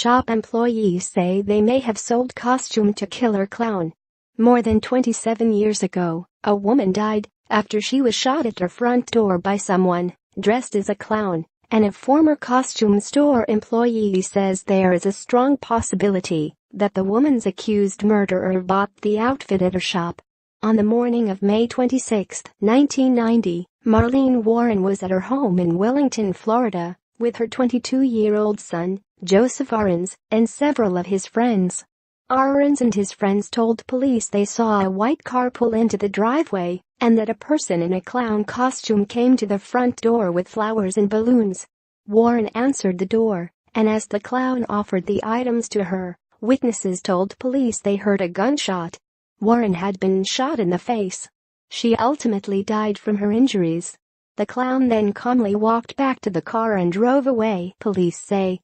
Shop employees say they may have sold costume to killer clown. More than 27 years ago, a woman died after she was shot at her front door by someone dressed as a clown, and a former costume store employee says there is a strong possibility that the woman's accused murderer bought the outfit at her shop. On the morning of May 26, 1990, Marlene Warren was at her home in Wellington, Florida, with her 22-year-old son, Joseph Aarons, and several of his friends. Aarons and his friends told police they saw a white car pull into the driveway and that a person in a clown costume came to the front door with flowers and balloons. Warren answered the door, and as the clown offered the items to her, witnesses told police they heard a gunshot. Warren had been shot in the face. She ultimately died from her injuries. The clown then calmly walked back to the car and drove away, police say.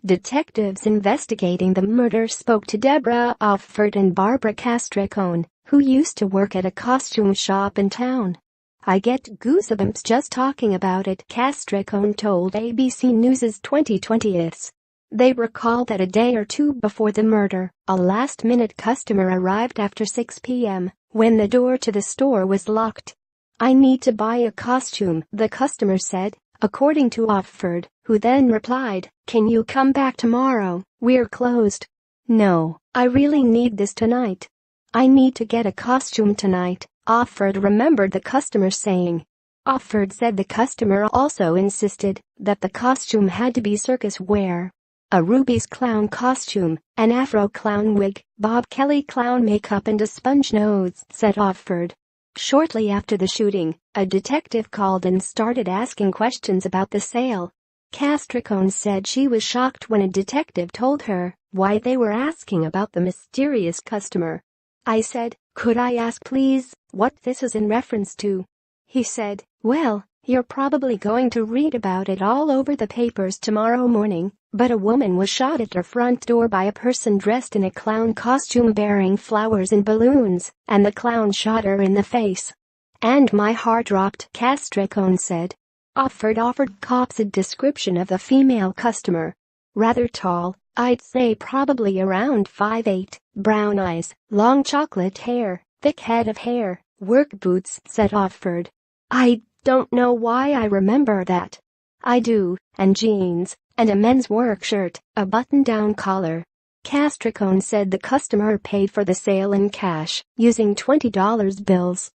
Detectives investigating the murder spoke to Deborah Offord and Barbara Castricone, who used to work at a costume shop in town. "I get goosebumps just talking about it," Castricone told ABC News' 2020's. They recall that a day or two before the murder, a last-minute customer arrived after 6 p.m. when the door to the store was locked. "I need to buy a costume," the customer said, according to Offord, who then replied, "Can you come back tomorrow? We're closed." "No, I really need this tonight. I need to get a costume tonight," Offord remembered the customer saying. Offord said the customer also insisted that the costume had to be circus wear. A Ruby's clown costume, an Afro clown wig, Bob Kelly clown makeup and a sponge nose, said Offord. Shortly after the shooting, a detective called and started asking questions about the sale. Castricone said she was shocked when a detective told her why they were asking about the mysterious customer. "I said, could I ask please what this is in reference to?" He said, "Well, you're probably going to read about it all over the papers tomorrow morning, but a woman was shot at her front door by a person dressed in a clown costume bearing flowers and balloons, and the clown shot her in the face. And my heart dropped," Castricone said. Offord offered cops a description of the female customer. "Rather tall, I'd say probably around 5'8", brown eyes, long chocolate hair, thick head of hair, work boots," said Offord. "I don't know why I remember that." "I do, and jeans, and a men's work shirt, a button-down collar." Castricone said the customer paid for the sale in cash, using $20 bills.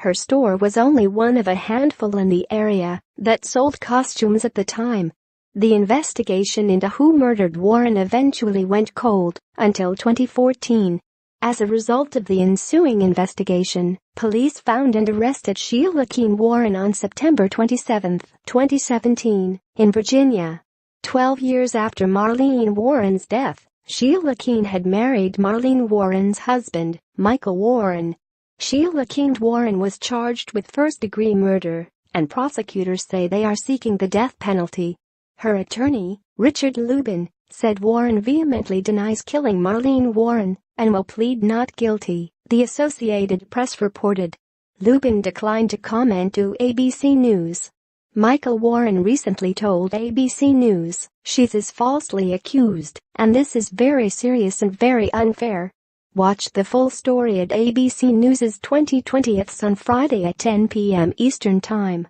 Her store was only one of a handful in the area that sold costumes at the time. The investigation into who murdered Warren eventually went cold until 2014. As a result of the ensuing investigation, police found and arrested Sheila Keene Warren on September 27, 2017, in Virginia. 12 years after Marlene Warren's death, Sheila Keene had married Marlene Warren's husband, Michael Warren. Sheila Keene Warren was charged with first-degree murder, and prosecutors say they are seeking the death penalty. Her attorney, Richard Lubin, said Warren vehemently denies killing Marlene Warren and will plead not guilty, the Associated Press reported. Lubin declined to comment to ABC News. Michael Warren recently told ABC News, "She's as falsely accused, and this is very serious and very unfair." Watch the full story at ABC News' 2020 on Friday at 10 p.m. Eastern Time.